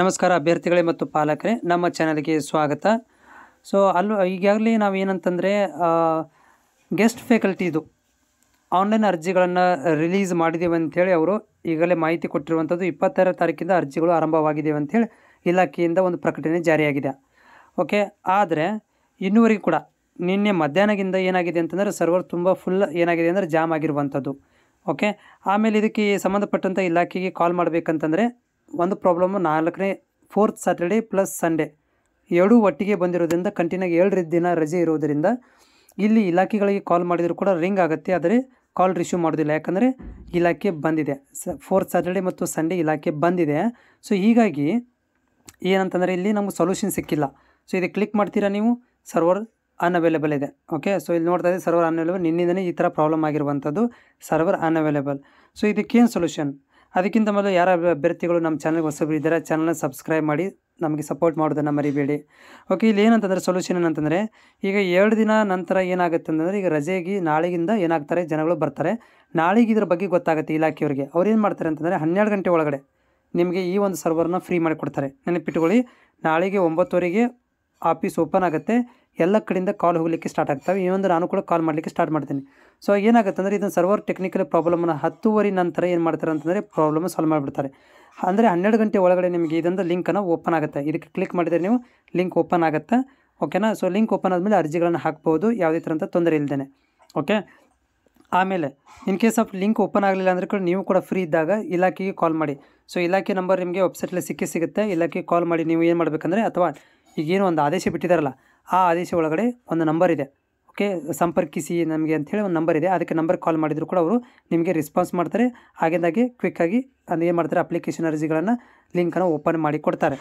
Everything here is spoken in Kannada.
ನಮಸ್ಕಾರ ಅಭ್ಯರ್ಥಿಗಳೇ ಮತ್ತು ಪಾಲಕರೇ, ನಮ್ಮ ಚಾನಲ್ಗೆ ಸ್ವಾಗತ. ಸೊ ಈಗಾಗಲೇ ನಾವು ಏನಂತಂದರೆ ಗೆಸ್ಟ್ ಫ್ಯಾಕಲ್ಟಿದು ಆನ್ಲೈನ್ ಅರ್ಜಿಗಳನ್ನು ರಿಲೀಸ್ ಮಾಡಿದ್ದೇವೆ ಅಂಥೇಳಿ ಅವರು ಈಗಲೇ ಮಾಹಿತಿ ಕೊಟ್ಟಿರುವಂಥದ್ದು. 26ನೇ ತಾರೀಕಿಂದ ಅರ್ಜಿಗಳು ಆರಂಭವಾಗಿದ್ದೇವೆ ಅಂಥೇಳಿ ಇಲಾಖೆಯಿಂದ ಒಂದು ಪ್ರಕಟಣೆ ಜಾರಿಯಾಗಿದೆ. ಓಕೆ, ಆದರೆ ಇನ್ನೂವರೆಗೂ ಕೂಡ ನಿನ್ನೆ ಮಧ್ಯಾಹ್ನದಿಂದ ಏನಾಗಿದೆ ಅಂತಂದರೆ ಸರ್ವರ್ ತುಂಬ ಫುಲ್ ಏನಾಗಿದೆ ಅಂದರೆ ಜಾಮ್ ಆಗಿರುವಂಥದ್ದು. ಓಕೆ, ಆಮೇಲೆ ಇದಕ್ಕೆ ಸಂಬಂಧಪಟ್ಟಂಥ ಇಲಾಖೆಗೆ ಕಾಲ್ ಮಾಡಬೇಕಂತಂದರೆ ಒಂದು problem 4th Saturday plus Sunday ಎರಡೂ ಒಟ್ಟಿಗೆ ಬಂದಿರೋದ್ರಿಂದ ಕಂಟಿನ್ಯೂ 7 ದಿನ ರಜೆ ಇರೋದರಿಂದ ಇಲ್ಲಿ ಇಲಾಖೆಗಳಿಗೆ ಕಾಲ್ ಮಾಡಿದರೂ ಕೂಡ ರಿಂಗ್ ಆಗುತ್ತೆ, ಆದರೆ ಕಾಲ್ ರಿಸೀವ್ ಮಾಡೋದಿಲ್ಲ. ಯಾಕಂದರೆ ಇಲಾಖೆ ಬಂದಿದೆ, 4th ಸ್ಯಾಟರ್ಡೇ ಮತ್ತು ಸಂಡೇ ಇಲಾಖೆ ಬಂದಿದೆ. ಸೊ ಹೀಗಾಗಿ ಏನಂತಂದರೆ ಇಲ್ಲಿ ನಮ್ಗೆ ಸೊಲ್ಯೂಷನ್ ಸಿಕ್ಕಿಲ್ಲ. ಸೊ ಇದಕ್ಕೆ ಕ್ಲಿಕ್ ಮಾಡ್ತೀರಾ ನೀವು, ಸರ್ವರ್ ಅನ್ಅವೈಲೇಬಲ್ ಇದೆ. ಓಕೆ, ಸೊ ಇಲ್ಲಿ ನೋಡ್ತಾ ಇದ್ದೀವಿ ಸರ್ವರ್ ಅನ್ಅವೈಲೇಬಲ್. ನಿನ್ನಿಂದನೇ ಈ ಥರ ಪ್ರಾಬ್ಲಮ್ ಆಗಿರುವಂಥದ್ದು, ಸರ್ವರ್ ಅನ್ಅವೈಲೇಬಲ್. ಸೊ ಇದಕ್ಕೇನು ಸೊಲ್ಯೂಷನ್? ಅದಕ್ಕಿಂತ ಮೊದಲು ಯಾರ ಅಭ್ಯರ್ಥಿಗಳು ನಮ್ಮ ಚಾನಲ್ಗೆ ಹೊಸಬರು ಇದ್ದಾರೆ, ಚಾನಲ್ನ ಸಬ್ಸ್ಕ್ರೈಬ್ ಮಾಡಿ ನಮಗೆ ಸಪೋರ್ಟ್ ಮಾಡೋದನ್ನು ಮರಿಬೇಡಿ. ಓಕೆ, ಇಲ್ಲಿ ಏನಂತಂದರೆ ಸೊಲ್ಯೂಷನ್ ಏನಂತಂದರೆ, ಈಗ 2 ದಿನ ನಂತರ ಏನಾಗುತ್ತೆ ಅಂತಂದರೆ, ಈಗ ರಜೆಗೆ ನಾಳೆಗಿಂದ ಏನಾಗ್ತಾರೆ ಜನಗಳು ಬರ್ತಾರೆ. ನಾಳೆಗೆ ಇದ್ರ ಬಗ್ಗೆ ಗೊತ್ತಾಗುತ್ತೆ ಇಲಾಖೆಯವರಿಗೆ. ಅವ್ರು ಏನು ಮಾಡ್ತಾರೆ ಅಂತಂದರೆ 12 ಗಂಟೆ ಒಳಗಡೆ ನಿಮಗೆ ಈ ಒಂದು ಸರ್ವರ್ನ ಫ್ರೀ ಮಾಡಿಕೊಡ್ತಾರೆ. ನೆನಪಿಟ್ಟುಕೊಳ್ಳಿ, ನಾಳೆಗೆ 9:00 ಆಫೀಸ್ ಓಪನ್ ಆಗುತ್ತೆ. ಎಲ್ಲ ಕಡೆಯಿಂದ ಕಾಲ್ ಹೋಗಲಿಕ್ಕೆ ಸ್ಟಾರ್ಟ್ ಆಗ್ತವೆ. ಇನ್ನೊಂದು ನಾನು ಕೂಡ ಕಾಲ್ ಮಾಡಲಿಕ್ಕೆ ಸ್ಟಾರ್ಟ್ ಮಾಡ್ತೀನಿ. ಸೊ ಏನಾಗುತ್ತೆ ಅಂದರೆ ಇದನ್ನು ಸರ್ವರ್ ಟೆಕ್ನಿಕಲ್ ಪ್ರಾಬ್ಲಮನ್ನು 10:30 ನಂತರ ಏನು ಮಾಡ್ತಾರೆ ಅಂತಂದರೆ ಪ್ರಾಬ್ಲಮ್ ಸಾಲ್ವ್ ಮಾಡಿಬಿಡ್ತಾರೆ. ಅಂದರೆ 12 ಗಂಟೆ ಒಳಗಡೆ ನಿಮಗೆ ಇದೊಂದು ಲಿಂಕನ್ನು ಓಪನ್ ಆಗುತ್ತೆ. ಇದಕ್ಕೆ ಕ್ಲಿಕ್ ಮಾಡಿದರೆ ನೀವು ಲಿಂಕ್ ಓಪನ್ ಆಗುತ್ತೆ. ಓಕೆನಾ? ಸೊ ಲಿಂಕ್ ಓಪನ್ ಆದಮೇಲೆ ಅರ್ಜಿಗಳನ್ನು ಹಾಕ್ಬೋದು, ಯಾವುದೇ ಥರಂಥ ತೊಂದರೆ ಇಲ್ಲದೇ. ಓಕೆ, ಆಮೇಲೆ in case of link open ಆಗಲಿಲ್ಲ ಅಂದರೆ ಕೂಡ ನೀವು ಕೂಡ ಫ್ರೀ ಇದ್ದಾಗ ಇಲಾಖೆಗೆ ಕಾಲ್ ಮಾಡಿ. ಸೊ ಇಲಾಖೆ ನಂಬರ್ ನಿಮಗೆ ವೆಬ್ಸೈಟಲ್ಲಿ ಸಿಗುತ್ತೆ. ಇಲಾಖೆಗೆ ಕಾಲ್ ಮಾಡಿ ನೀವು ಏನು ಮಾಡಬೇಕಂದ್ರೆ, ಅಥವಾ ಈಗೇನು ಒಂದು ಆದೇಶ ಬಿಟ್ಟಿದ್ದಾರಲ್ಲ, ಆ ಆದೇಶ ಒಳಗಡೆ ಒಂದು ನಂಬರ್ ಇದೆ. ಓಕೆ, ಸಂಪರ್ಕಿಸಿ ನಮಗೆ ಅಂಥೇಳಿ ಒಂದು ನಂಬರ್ ಇದೆ. ಅದಕ್ಕೆ ನಂಬರ್ ಕಾಲ್ ಮಾಡಿದರೂ ಕೂಡ ಅವರು ನಿಮಗೆ ರೆಸ್ಪಾನ್ಸ್ ಮಾಡ್ತಾರೆ. ಹಾಗೆಂದಾಗೆ ಕ್ವಿಕ್ಕಾಗಿ ಅದು ಏನು ಮಾಡ್ತಾರೆ, ಅಪ್ಲಿಕೇಶನ್ ಅರ್ಜಿಗಳನ್ನು ಲಿಂಕನ್ನು ಓಪನ್ ಮಾಡಿ ಕೊಡ್ತಾರೆ.